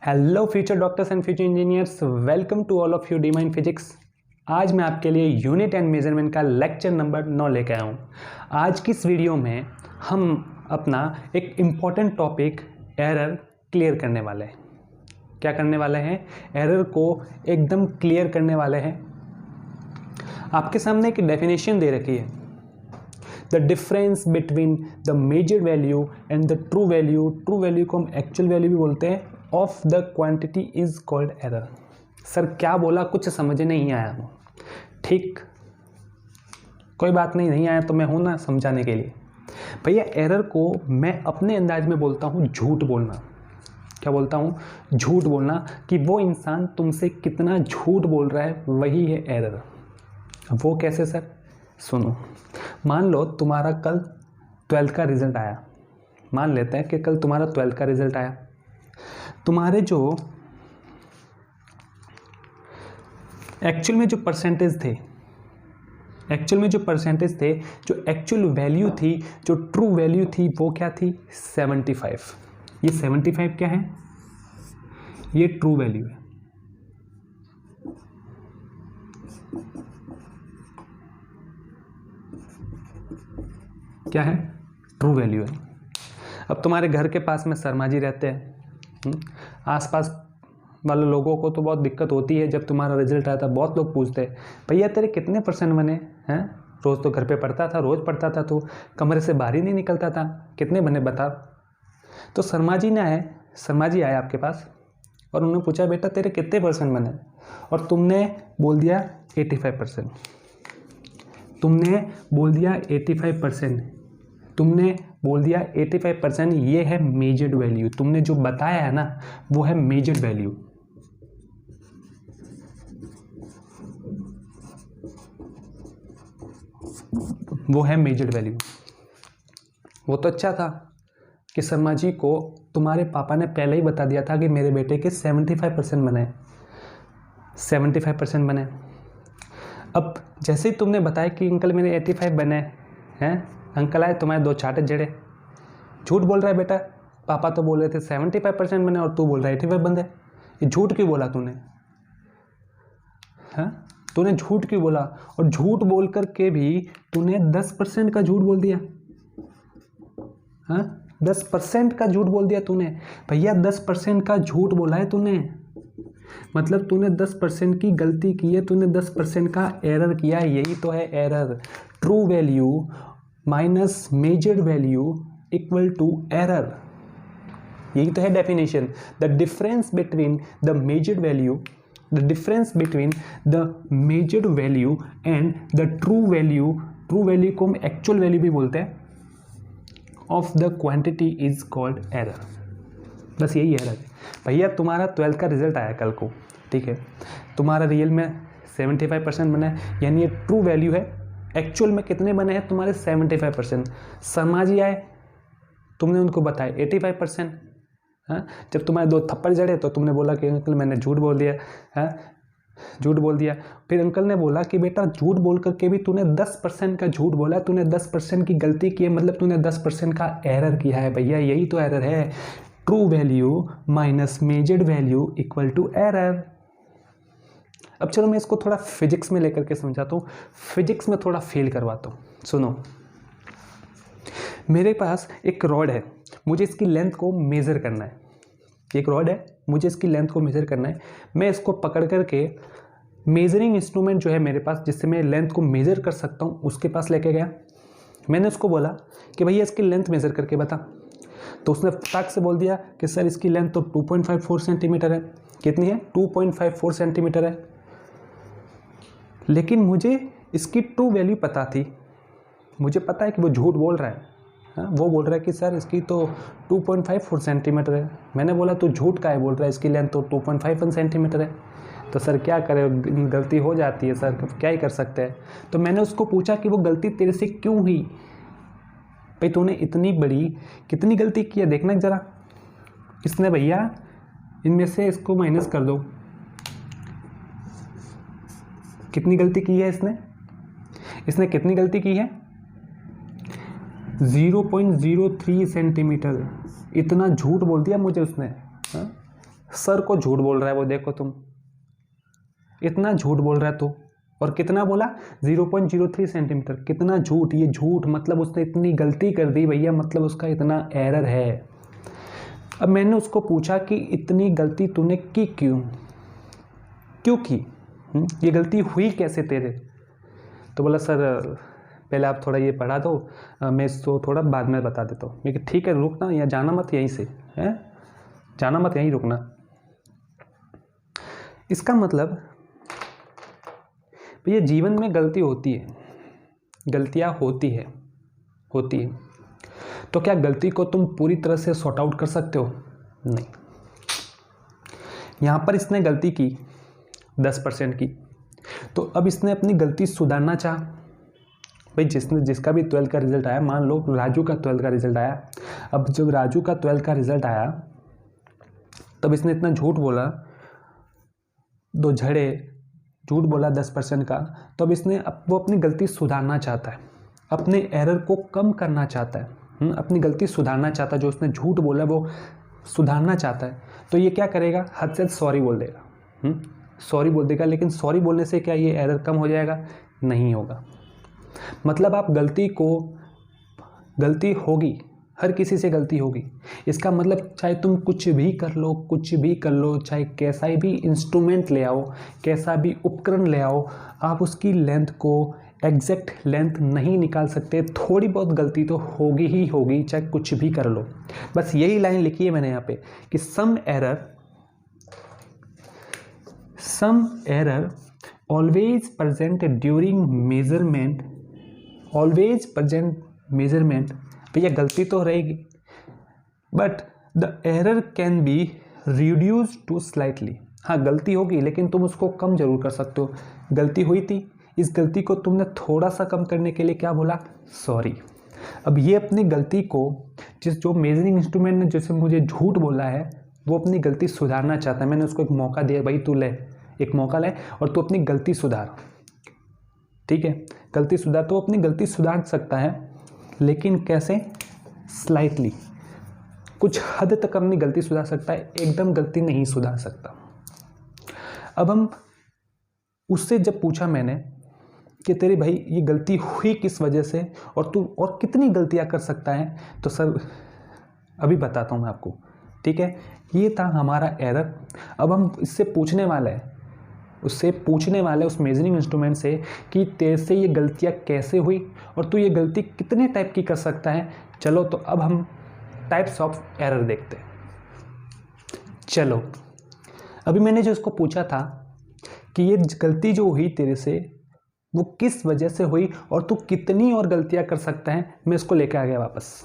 Hello future doctors and future engineers, welcome to all of you D mine physics. आज मैं आपके लिए unit and measurement का lecture number 9 लेकर आया हूँ। आज की इस वीडियो में हम अपना एक इम्पॉर्टेंट टॉपिक एरर क्लियर करने वाले हैं। क्या करने वाले हैं? एरर को एकदम क्लियर करने वाले हैं। आपके सामने एक डेफिनेशन दे रखी है, the difference between the measure value and the true value. True value को हम एक्चुअल वैल्यू भी बोलते हैं। Of the quantity is called error. Sir क्या बोला, कुछ समझ नहीं आया। ठीक, कोई बात नहीं, नहीं आया तो मैं हूं ना समझाने के लिए। भैया एरर को मैं अपने अंदाज में बोलता हूं झूठ बोलना। क्या बोलता हूं? झूठ बोलना, कि वो इंसान तुमसे कितना झूठ बोल रहा है, वही है एरर। वो कैसे सर? सुनो, मान लो तुम्हारा कल 12th का रिजल्ट आया। मान लेते हैं कि कल तुम्हारा 12th का रिजल्ट आया। तुम्हारे जो एक्चुअल में जो परसेंटेज थे, जो एक्चुअल वैल्यू थी, जो ट्रू वैल्यू थी, वो क्या थी? 75। ये 75 क्या है? ये ट्रू वैल्यू है। क्या है? ट्रू वैल्यू है। अब तुम्हारे घर के पास में शर्मा जी रहते हैं। आसपास वाले लोगों को तो बहुत दिक्कत होती है, जब तुम्हारा रिजल्ट आता है बहुत लोग पूछते हैं, भैया तेरे कितने परसेंट बने हैं? रोज़ तो घर पे पढ़ता था, रोज़ पढ़ता था, तो कमरे से बाहर ही नहीं निकलता था, कितने बने बता। तो शर्मा जी आए आपके पास और उन्होंने पूछा, बेटा तेरे कितने परसेंट बने? और तुमने बोल दिया 85%। तुमने बोल दिया 85%। ये है मेजर्ड वैल्यू। तुमने जो बताया है ना, वो है मेजर्ड वैल्यू। वो तो अच्छा था कि शर्मा जी को तुम्हारे पापा ने पहले ही बता दिया था कि मेरे बेटे के 75% बने। 75% बने। अब जैसे ही तुमने बताया कि अंकल मेरे 85 बने हैं, अंकल आए, तुम्हारे दो चाटे जड़े, झूठ बोल रहा है बेटा, पापा तो बोल रहे थे 75% बने और तू बोल रहा है 85 बंदे। ये झूठ क्यों बोला तूने? हाँ, तूने झूठ क्यों बोला? और झूठ बोल कर के भी तूने 10% का झूठ बोल दिया। हाँ, 10% का झूठ बोल दिया तूने। भैया 10% का झूठ बोला है तूने, मतलब तूने 10% की गलती की है, तूने 10% का एरर किया है। यही तो है error. True value minus measured value equal to error. यही तो है definition. The difference between the measured value and the true value को हम एक्चुअल वैल्यू भी बोलते हैं, of the quantity is called error. बस यही एरर है। भैया तुम्हारा 12th का रिजल्ट आया कल को, ठीक है, तुम्हारा रियल में 75% बना है, यानी ये ट्रू वैल्यू है। एक्चुअल में कितने बने हैं तुम्हारे? 75%। शर्मा जी आए, तुमने उनको बताया 85%। हाँ, जब तुम्हारे दो थप्पड़ जड़े तो तुमने बोला कि अंकल मैंने झूठ बोल दिया। हाँ, झूठ बोल दिया। फिर अंकल ने बोला कि बेटा झूठ बोल करके भी तूने 10% का झूठ बोला, तूने 10% की गलती की है, मतलब तूने 10% का एरर किया है। भैया यही तो एरर है। True value minus measured value equal to error. अब चलो मैं इसको थोड़ा फिजिक्स में लेकर के समझाता हूँ, फिजिक्स में थोड़ा फेल करवाता हूँ। सुनो, मेरे पास एक रॉड है, मुझे इसकी लेंथ को मेज़र करना है। एक रॉड है, मुझे इसकी लेंथ को मेज़र करना है। मैं इसको पकड़ करके मेजरिंग इंस्ट्रूमेंट जो है मेरे पास, जिससे मैं लेंथ को मेज़र कर सकता हूँ, उसके पास लेके गया। मैंने उसको बोला कि भैया इसकी लेंथ मेज़र करके बता। तो उसने फटाक से बोल दिया कि सर इसकी लेंथ तो 2.54 सेंटीमीटर है। कितनी है? 2.54 सेंटीमीटर है। लेकिन मुझे इसकी ट्रू वैल्यू पता थी। मुझे पता है कि वो झूठ बोल रहा है। हाँ, वो बोल रहा है कि सर इसकी तो 2.54 सेंटीमीटर है। मैंने बोला तू झूठ का है बोल रहा है, इसकी लेंथ तो 2.51 सेंटीमीटर है। तो सर क्या करें, गलती हो जाती है सर, क्या ही कर सकते हैं। तो मैंने उसको पूछा कि वो गलती तेरे से क्यों हुई? भाई तूने इतनी बड़ी कितनी गलती की है, देखना ज़रा। इसने भैया इनमें से इसको माइनस कर दो, कितनी गलती की है इसने कितनी गलती की है? 0.03 सेंटीमीटर। इतना झूठ बोल दिया मुझे उसने। सर को झूठ बोल रहा है वो, देखो तुम इतना झूठ बोल रहा है तो, और कितना बोला 0.03 सेंटीमीटर, कितना झूठ, ये झूठ मतलब उसने इतनी गलती कर दी भैया, मतलब उसका इतना एरर है। अब मैंने उसको पूछा कि इतनी गलती तूने की क्यों की, ये गलती हुई कैसे तेरे? तो बोला सर पहले आप थोड़ा ये पढ़ा दो, मैं इसको थोड़ा बाद में बता देता हूँ। मैं ठीक है रुकना, या जाना मत यहीं से, है जाना मत, यहीं रुकना। इसका मतलब भैया जीवन में गलती होती है, गलतियाँ होती है। तो क्या गलती को तुम पूरी तरह से सॉर्ट आउट कर सकते हो? नहीं। यहाँ पर इसने गलती की 10% की, तो अब इसने अपनी गलती सुधारना चाहा। भाई जिसका भी 12th का रिजल्ट आया, मान लो राजू का 12th का रिजल्ट आया, अब जब राजू का 12th का रिजल्ट आया तब इसने इतना झूठ बोला, दो झड़े झूठ बोला 10% का, तो अब इसने वो अपनी गलती सुधारना चाहता है, अपने एरर को कम करना चाहता है, अपनी गलती सुधारना चाहता है, जो उसने झूठ बोला वो सुधारना चाहता है। तो ये क्या करेगा, हद से सॉरी बोल देगा, सॉरी बोल देगा। लेकिन सॉरी बोलने से क्या ये एरर कम हो जाएगा? नहीं होगा। मतलब आप गलती होगी, हर किसी से गलती होगी। इसका मतलब चाहे तुम कुछ भी कर लो, चाहे कैसा भी इंस्ट्रूमेंट ले आओ, कैसा भी उपकरण ले आओ, आप उसकी लेंथ को एग्जैक्ट लेंथ नहीं निकाल सकते। थोड़ी बहुत गलती तो होगी ही होगी, चाहे कुछ भी कर लो। बस यही लाइन लिखी है मैंने यहाँ पे कि some error always present during measurement. भैया गलती तो रहेगी, but the error can be reduce to slightly. हाँ गलती होगी लेकिन तुम उसको कम जरूर कर सकते हो। गलती हुई थी, इस गलती को तुमने थोड़ा सा कम करने के लिए क्या बोला? सॉरी। अब ये अपनी गलती को जो मेजरिंग इंस्ट्रूमेंट ने जैसे मुझे झूठ बोला है, वो अपनी गलती सुधारना चाहता है। मैंने उसको एक मौका दिया, भाई तू ले, एक मौका ले और तू अपनी गलती सुधार। ठीक है, गलती सुधार, तो अपनी गलती सुधार सकता है, लेकिन कैसे? स्लाइटली, कुछ हद तक अपनी गलती सुधार सकता है, एकदम गलती नहीं सुधार सकता। अब हम उससे जब पूछा मैंने कि तेरी भाई ये गलती हुई किस वजह से, और तू और कितनी गलतियां कर सकता है, तो सर अभी बताता हूँ मैं आपको। ठीक है, ये था हमारा एरर। अब हम उससे पूछने वाले उस मेजरिंग इंस्ट्रूमेंट से कि तेरे से ये गलतियाँ कैसे हुई और तू ये गलती कितने टाइप की कर सकता है। चलो तो अब हम टाइप्स ऑफ एरर देखते हैं। चलो, अभी मैंने जो उसको पूछा था कि ये गलती जो हुई तेरे से वो किस वजह से हुई और तू कितनी और गलतियां कर सकता है, मैं इसको लेके आ गया वापस।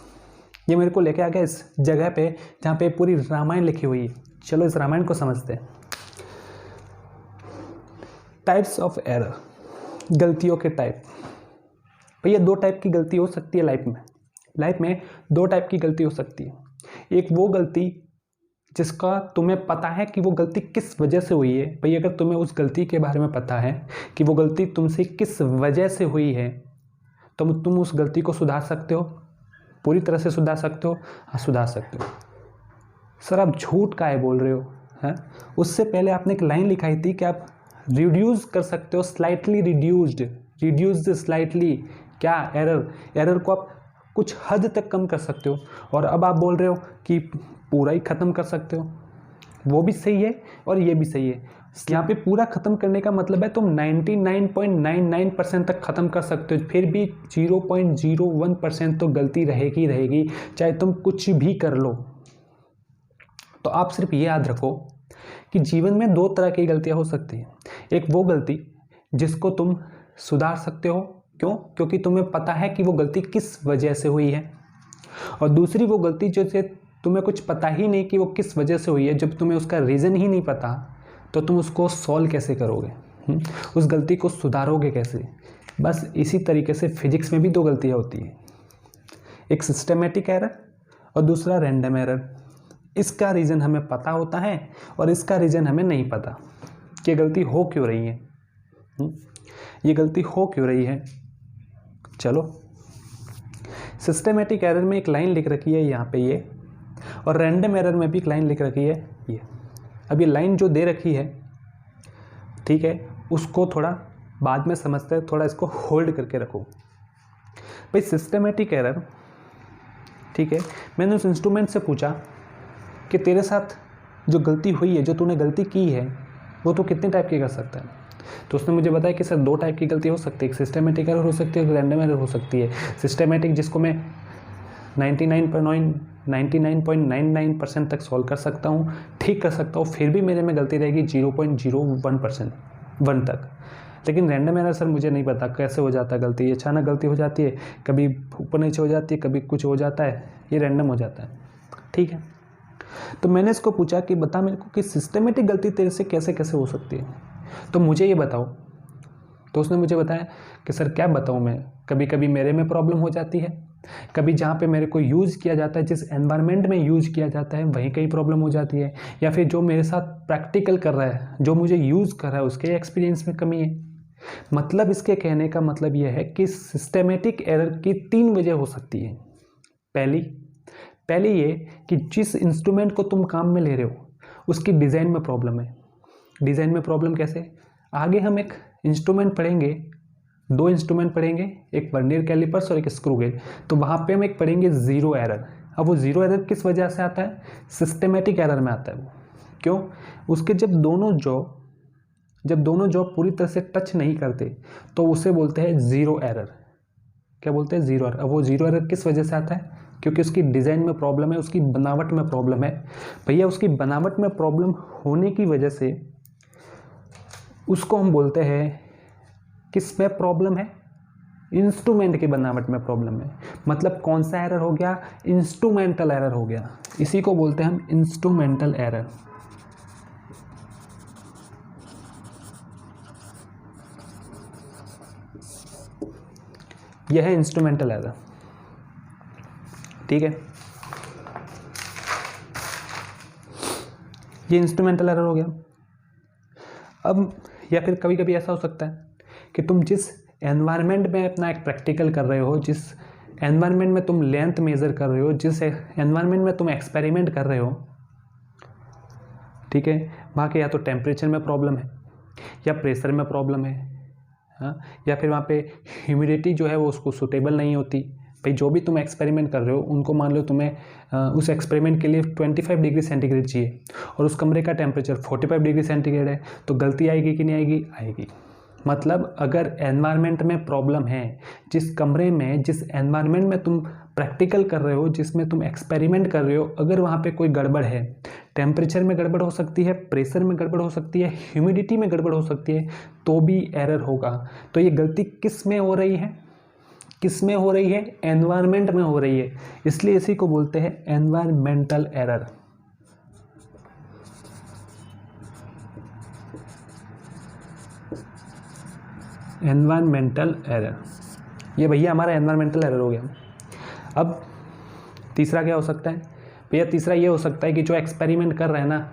ये मेरे को लेके आ गया इस जगह पे जहाँ पे पूरी रामायण लिखी हुई है। चलो इस रामायण को समझते हैं। टाइप्स ऑफ एरर, गलतियों के टाइप। भैया दो टाइप की गलती हो सकती है लाइफ में 2 टाइप की गलती हो सकती है। एक वो गलती जिसका तुम्हें पता है कि वो गलती किस वजह से हुई है। भाई अगर तुम्हें उस गलती के बारे में पता है कि वो गलती तुमसे किस वजह से हुई है, तो तुम उस गलती को सुधार सकते हो, पूरी तरह से सुधार सकते हो। हाँ सुधार सकते हो। सर आप झूठ काहे बोल रहे हो? हैं, उससे पहले आपने एक लाइन लिखाई थी कि आप रिड्यूस कर सकते हो, स्लाइटली रिड्यूस्ड स्लाइटली। क्या? एरर को आप कुछ हद तक कम कर सकते हो। और अब आप बोल रहे हो कि पूरा ही ख़त्म कर सकते हो। वो भी सही है और ये भी सही है। यहाँ पे पूरा ख़त्म करने का मतलब है तुम 99.99% तक ख़त्म कर सकते हो, फिर भी 0.01% तो गलती रहेगी, चाहे तुम कुछ भी कर लो। तो आप सिर्फ ये याद रखो कि जीवन में 2 तरह की गलतियाँ हो सकती हैं। एक वो गलती जिसको तुम सुधार सकते हो, क्यों? क्योंकि तुम्हें पता है कि वो गलती किस वजह से हुई है। और दूसरी वो गलती जैसे तुम्हें कुछ पता ही नहीं कि वो किस वजह से हुई है, जब तुम्हें उसका रीज़न ही नहीं पता तो तुम उसको सॉल्व कैसे करोगे, उस गलती को सुधारोगे कैसे। बस इसी तरीके से फिजिक्स में भी 2 गलतियाँ होती हैं, एक सिस्टमेटिक एरर और दूसरा रैंडम एरर। इसका रीज़न हमें पता होता है और इसका रीज़न हमें नहीं पता कि गलती हो क्यों रही है, ये गलती हो क्यों रही है। चलो, सिस्टमेटिक एरर में एक लाइन लिख रखी है यहाँ पे ये, और रैंडम एरर में भी एक लाइन लिख रखी है ये। अब ये लाइन जो दे रखी है, ठीक है, उसको थोड़ा बाद में समझते हैं, थोड़ा इसको होल्ड करके रखो। भाई सिस्टमेटिक एरर, ठीक है, मैंने उस इंस्ट्रूमेंट से पूछा कि तेरे साथ जो गलती हुई है, जो तूने गलती की है, वो तो कितने टाइप की कर सकता है। तो उसने मुझे बताया कि सर 2 टाइप की गलती हो सकती है, एक सिस्टमेटिक एरर हो सकती है, एक रैंडम एरर हो सकती है। सिस्टमेटिक जिसको मैं 99.99% तक सॉल्व कर सकता हूँ, ठीक कर सकता हूँ, फिर भी मेरे में गलती रहेगी 0.01% 1 तक। लेकिन रैंडम एरर सर मुझे नहीं पता कैसे हो जाता है गलती, ये अचानक गलती हो जाती है, कभी ऊपर नीचे हो जाती है, कभी कुछ हो जाता है, ये रैंडम हो जाता है, ठीक है। तो मैंने इसको पूछा कि बता मेरे को कि सिस्टमेटिक गलती तेरे से कैसे कैसे हो सकती है, तो मुझे ये बताओ। तो उसने मुझे बताया कि सर क्या बताऊँ मैं, कभी कभी मेरे में प्रॉब्लम हो जाती है, कभी जहाँ पे मेरे को यूज़ किया जाता है, जिस एनवायरनमेंट में यूज़ किया जाता है वहीं कहीं प्रॉब्लम हो जाती है, या फिर जो मेरे साथ प्रैक्टिकल कर रहा है, जो मुझे यूज़ कर रहा है, उसके एक्सपीरियंस में कमी है। मतलब इसके कहने का मतलब यह है कि सिस्टमेटिक एरर की 3 वजह हो सकती है। पहली ये कि जिस इंस्ट्रूमेंट को तुम काम में ले रहे हो उसकी डिज़ाइन में प्रॉब्लम है। डिज़ाइन में प्रॉब्लम कैसे, आगे हम एक इंस्ट्रूमेंट पढ़ेंगे, 2 इंस्ट्रूमेंट पढ़ेंगे, एक वर्नियर कैलिपर्स और एक स्क्रू गेज। तो वहाँ पे हम एक पढ़ेंगे ज़ीरो एरर। अब वो ज़ीरो एरर किस वजह से आता है, सिस्टमेटिक एरर में आता है वो। क्यों, उसके जब दोनों जॉ पूरी तरह से टच नहीं करते तो उसे बोलते हैं ज़ीरो एरर। क्या बोलते हैं, ज़ीरो एरर। अब वो ज़ीरो एरर किस वजह से आता है, क्योंकि उसकी डिज़ाइन में प्रॉब्लम है, उसकी बनावट में प्रॉब्लम है। भैया उसकी बनावट में प्रॉब्लम होने की वजह से उसको हम बोलते हैं, किस में प्रॉब्लम है, इंस्ट्रूमेंट की बनावट में प्रॉब्लम है। मतलब कौन सा एरर हो गया, इंस्ट्रूमेंटल एरर हो गया, इसी को बोलते हैं हम इंस्ट्रूमेंटल एरर। यह है इंस्ट्रूमेंटल एरर, ठीक है। ये इंस्ट्रूमेंटल एरर हो गया। अब या फिर कभी कभी ऐसा हो सकता है कि तुम जिस एनवायरनमेंट में अपना एक प्रैक्टिकल कर रहे हो, जिस एनवायरनमेंट में तुम लेंथ मेज़र कर रहे हो, जिस एनवायरनमेंट में तुम एक्सपेरिमेंट कर रहे हो, ठीक है, वहाँ के या तो टेम्परेचर में प्रॉब्लम है, या प्रेशर में प्रॉब्लम है, हाँ, या फिर वहाँ पे ह्यूमिडिटी जो है वो उसको सूटेबल नहीं होती। भाई जो भी तुम एक्सपेरिमेंट कर रहे हो, उनको मान लो तुम्हें उस एक्सपेरिमेंट के लिए 25 डिग्री सेंटीग्रेड चाहिए और उस कमरे का टेम्परेचर 45 डिग्री सेंटीग्रेड है, तो गलती आएगी कि नहीं आएगी, आएगी। मतलब अगर एनवायरनमेंट में प्रॉब्लम है, जिस कमरे में, जिस एनवायरनमेंट में तुम प्रैक्टिकल कर रहे हो, जिसमें तुम एक्सपेरिमेंट कर रहे हो, अगर वहाँ पे कोई गड़बड़ है, टेम्परेचर में गड़बड़ हो सकती है, प्रेशर में गड़बड़ हो सकती है, ह्यूमिडिटी में गड़बड़ हो सकती है, तो भी एरर होगा। तो ये गलती किस में हो रही है, किस में हो रही है, एनवायरनमेंट में हो रही है, इसलिए इसी को बोलते हैं एनवायरमेंटल एरर। एनवायरमेंटल एरर, ये भैया हमारा एनवायरमेंटल एरर हो गया। अब तीसरा क्या हो सकता है भैया, तीसरा ये हो सकता है कि जो एक्सपेरिमेंट कर रहे हैं ना,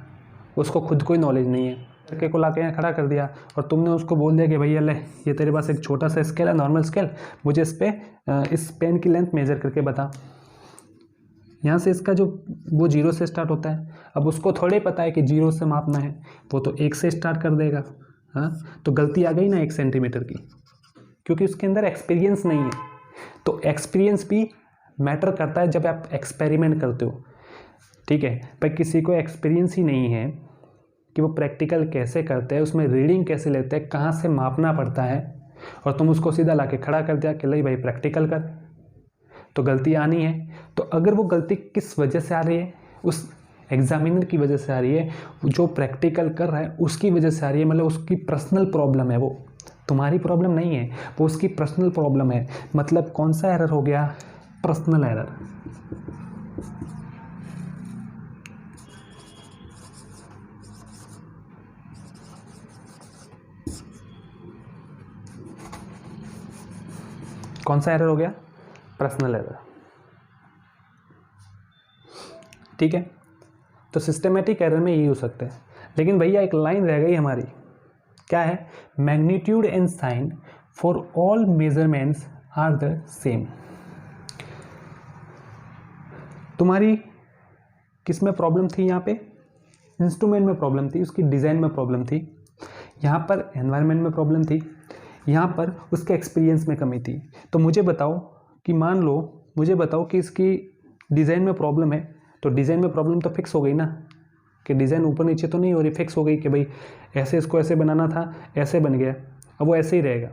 उसको खुद कोई नॉलेज नहीं है, लड़के को लाके यहाँ खड़ा कर दिया और तुमने उसको बोल दिया कि भैया ले, ये तेरे पास एक छोटा सा स्केल है, नॉर्मल स्केल, मुझे इस पर इस पेन की लेंथ मेजर करके बता। यहाँ से इसका जो वो 0 से स्टार्ट होता है, अब उसको थोड़े पता है कि 0 से मापना है, वो तो 1 से स्टार्ट कर देगा। हाँ, तो गलती आ गई ना 1 सेंटीमीटर की, क्योंकि उसके अंदर एक्सपीरियंस नहीं है। तो एक्सपीरियंस भी मैटर करता है जब आप एक्सपेरिमेंट करते हो, ठीक है। पर किसी को एक्सपीरियंस ही नहीं है कि वो प्रैक्टिकल कैसे करते हैं, उसमें रीडिंग कैसे लेते हैं, कहाँ से मापना पड़ता है, और तुम उसको सीधा लाके खड़ा कर दिया कि ले भाई प्रैक्टिकल कर, तो गलती आनी है। तो अगर वो गलती किस वजह से आ रही है, उस एग्जामिनर की वजह से आ रही है, जो प्रैक्टिकल कर रहा है उसकी वजह से आ रही है, मतलब उसकी पर्सनल प्रॉब्लम है, वो तुम्हारी प्रॉब्लम नहीं है, वो उसकी पर्सनल प्रॉब्लम है। मतलब कौन सा एरर हो गया, पर्सनल एरर। कौन सा एरर हो गया, पर्सनल एरर, ठीक है। तो सिस्टमेटिक एरर में यही हो सकता है। लेकिन भैया एक लाइन रह गई हमारी, क्या है, magnitude and sign for all measurements are the same. तुम्हारी किस में प्रॉब्लम थी यहाँ पे, इंस्ट्रूमेंट में प्रॉब्लम थी, उसकी डिज़ाइन में प्रॉब्लम थी, यहाँ पर एनवायरनमेंट में प्रॉब्लम थी, यहाँ पर उसके एक्सपीरियंस में कमी थी। तो मुझे बताओ कि मान लो मुझे बताओ कि इसकी डिज़ाइन में प्रॉब्लम है, तो डिज़ाइन में प्रॉब्लम तो फिक्स हो गई ना, कि डिज़ाइन ऊपर नीचे तो नहीं हो रही, फिक्स हो गई कि भाई ऐसे इसको ऐसे बनाना था, ऐसे बन गया, अब वो ऐसे ही रहेगा,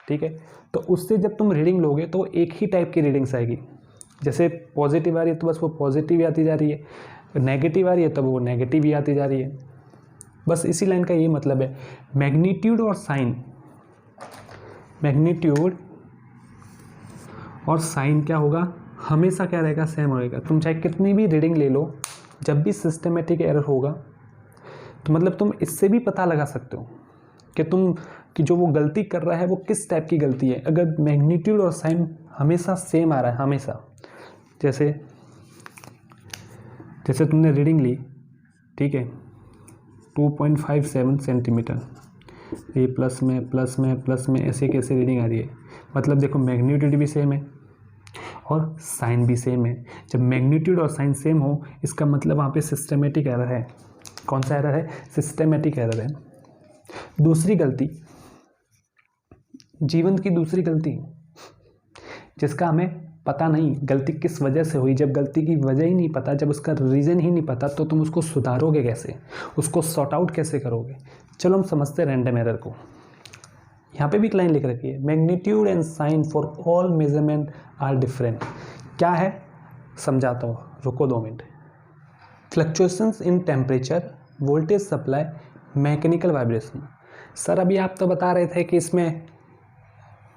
ठीक है। तो उससे जब तुम रीडिंग लोगे तो एक ही टाइप की रीडिंग्स आएगी। जैसे पॉजिटिव आ रही है तो बस वो पॉजिटिव ही आती जा रही है, नेगेटिव आ रही है तो वो नेगेटिव ही आती जा रही है। बस इसी लाइन का ये मतलब है। मैग्नीट्यूड और साइन, मैग्नीट्यूड और साइन क्या होगा, हमेशा क्या रहेगा, सेम रहेगा। तुम चाहे कितनी भी रीडिंग ले लो, जब भी सिस्टमेटिक एरर होगा तो मतलब तुम इससे भी पता लगा सकते हो कि जो वो गलती कर रहा है वो किस टाइप की गलती है। अगर मैग्नीट्यूड और साइन हमेशा सेम आ रहा है, हमेशा, जैसे तुमने रीडिंग ली, ठीक है, 2.57 सेंटीमीटर, ये प्लस में ऐसे कैसे रीडिंग आ रही है, मतलब देखो मैग्नीट्यूड भी सेम है और साइन भी सेम है। जब मैग्नीट्यूड और साइन सेम हो इसका मतलब वहाँ पे सिस्टमेटिक एरर है। कौन सा एरर है, सिस्टमेटिक एरर है। दूसरी गलती, जीवन की दूसरी गलती, जिसका हमें पता नहीं गलती किस वजह से हुई। जब गलती की वजह ही नहीं पता, जब उसका रीज़न ही नहीं पता, तो तुम उसको सुधारोगे कैसे, उसको सॉर्ट आउट कैसे करोगे। चलो हम समझते हैं रैंडम एरर को। यहाँ पे भी एक लाइन लिख रखी है, magnitude and sign for all measurement are different. क्या है, समझाता हूँ, रुको 2 minute. Fluctuations in temperature, voltage supply, mechanical vibration. Sir अभी आप तो बता रहे थे कि इसमें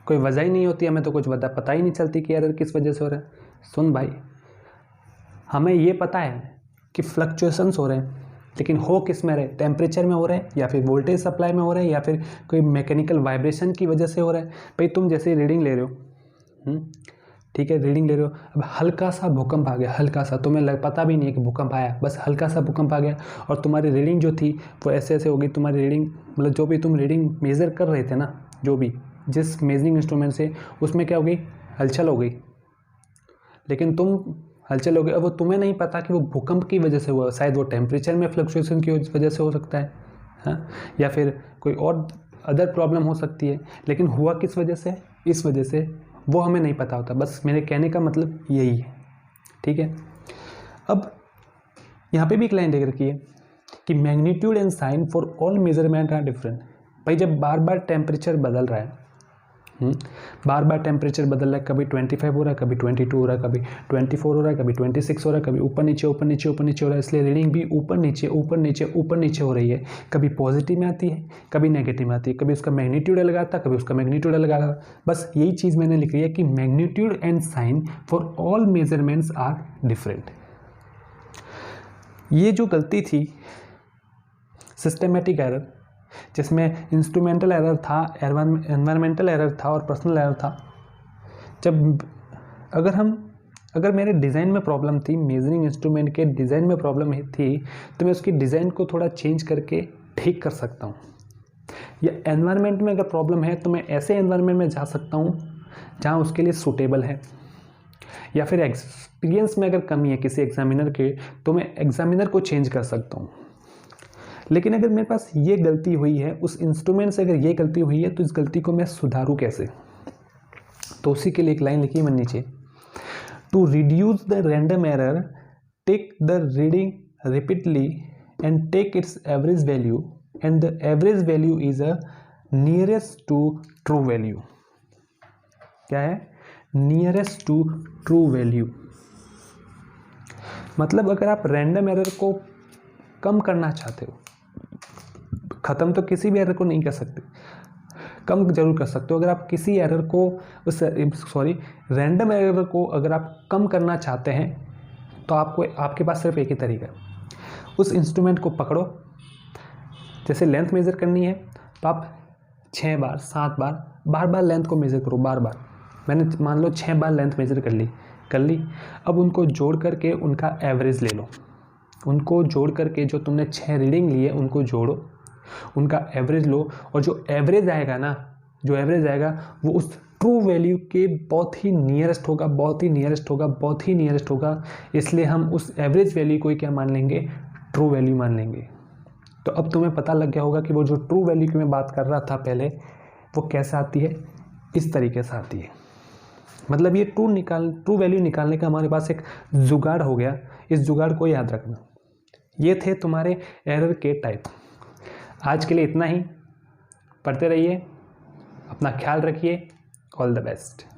कोई वजह ही नहीं होती, हमें तो कुछ पता ही नहीं चलती कि एरर किस वजह से हो रहा है। सुन भाई, हमें ये पता है कि फ्लक्चुएशंस हो रहे हैं, लेकिन हो किस में रहे, टेम्परेचर में हो रहे हैं या फिर वोल्टेज सप्लाई में हो रहे हैं या फिर कोई मैकेनिकल वाइब्रेशन की वजह से हो रहा है। भाई तुम जैसे रीडिंग ले रहे हो, ठीक है, रीडिंग ले रहे हो, अब हल्का सा भूकंप आ गया, हल्का सा, तुम्हें पता भी नहीं है कि भूकंप आया, बस हल्का सा भूकंप आ गया और तुम्हारी रीडिंग जो थी वो ऐसे ऐसे हो गई। तुम्हारी रीडिंग मतलब जो भी तुम रीडिंग मेज़र कर रहे थे ना, जो भी जिस मेजरिंग इंस्ट्रूमेंट से, उसमें क्या हो गई, हलचल हो गई। लेकिन तुम हलचल हो गई, अब वो तुम्हें नहीं पता कि वो भूकंप की वजह से हुआ, शायद वो टेम्परेचर में फ्लक्चुएशन की वजह से हो सकता है, हाँ, या फिर कोई और अदर प्रॉब्लम हो सकती है। लेकिन हुआ किस वजह से, इस वजह से, वो हमें नहीं पता होता। बस मेरे कहने का मतलब यही है, ठीक है। अब यहाँ पे भी एक लाइन देख रखी है कि magnitude and sign for all measurement are different. भाई जब बार बार टेम्परेचर बदल रहा है, बार बार टेम्परेचर बदल रहा है, कभी 25 हो रहा है, कभी 22 हो रहा है, कभी 24 हो रहा है, कभी 26 हो रहा है, कभी ऊपर नीचे ऊपर नीचे ऊपर नीचे हो रहा है, इसलिए रीडिंग भी ऊपर नीचे ऊपर नीचे ऊपर नीचे हो रही है। कभी पॉजिटिव में आती है, कभी नेगेटिव में आती है, कभी उसका मैग्नीट्यूड अलग आता है, कभी उसका मैग्नीट्यूड अलग आता है। बस यही चीज़ मैंने लिखी है कि magnitude and sign for all measurements are different. ये जो गलती थी, सिस्टमेटिक एरर, जिसमें इंस्ट्रूमेंटल एरर था, एनवायरमेंटल एरर था और पर्सनल एरर था। जब अगर मेरे डिज़ाइन में प्रॉब्लम थी, मेजरिंग इंस्ट्रूमेंट के डिज़ाइन में प्रॉब्लम थी, तो मैं उसकी डिज़ाइन को थोड़ा चेंज करके ठीक कर सकता हूँ। या एनवायरनमेंट में अगर प्रॉब्लम है तो मैं ऐसे एनवायरनमेंट में जा सकता हूँ जहाँ उसके लिए सूटेबल है। या फिर एक्सपीरियंस में अगर कमी है किसी एग्जामिनर के, तो मैं एग्जामिनर को चेंज कर सकता हूँ। लेकिन अगर मेरे पास ये गलती हुई है, उस इंस्ट्रूमेंट से अगर ये गलती हुई है, तो इस गलती को मैं सुधारूँ कैसे। तो उसी के लिए एक लाइन लिखी है मैंने नीचे, to reduce the random error take the reading repeatedly and take its average value and the average value is a nearest to true value. क्या है, नियरेस्ट टू ट्रू वैल्यू। मतलब अगर आप रैंडम एरर को कम करना चाहते हो, ख़त्म तो किसी भी एरर को नहीं कर सकते, कम जरूर कर सकते हो। अगर आप किसी एरर को रैंडम एरर को अगर आप कम करना चाहते हैं, तो आपके पास सिर्फ एक ही तरीका है। उस इंस्ट्रूमेंट को पकड़ो, जैसे लेंथ मेज़र करनी है तो आप 6 बार 7 बार बार लेंथ को मेज़र करो, बार बार। मैंने मान लो 6 बार लेंथ मेज़र कर ली। अब उनको जोड़ करके उनका एवरेज ले लो, उनको जोड़ करके जो तुमने 6 रीडिंग ली है उनको जोड़ो, उनका एवरेज लो, और जो एवरेज आएगा ना, जो एवरेज आएगा वो उस ट्रू वैल्यू के बहुत ही नियरेस्ट होगा। इसलिए हम उस एवरेज वैल्यू को ही क्या मान लेंगे, ट्रू वैल्यू मान लेंगे। तो अब तुम्हें पता लग गया होगा कि वो जो ट्रू वैल्यू की मैं बात कर रहा था पहले, वो कैसे आती है, इस तरीके से आती है। मतलब ये ट्रू वैल्यू निकालने का हमारे पास एक जुगाड़ हो गया। इस जुगाड़ को याद रखना। ये थे तुम्हारे एरर के टाइप। आज के लिए इतना ही। पढ़ते रहिए, अपना ख्याल रखिए। All the best.